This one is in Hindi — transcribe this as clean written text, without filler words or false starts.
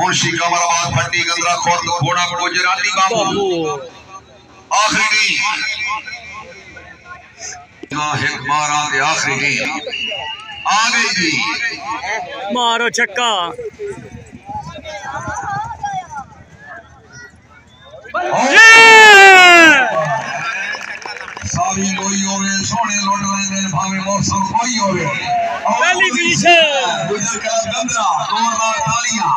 मुंशी कमराबाद भट्टी गंदरा खोर्द घोड़ा गुजराती बाबू आखिरी एक बार आगे आखिरी आ गई जी मारो छक्का सारी कोई होवे सोने लौट रहे ने भावे मौसम कोई होवे पहली फिनिशर गुजर का गंदरा जोरदार तालियां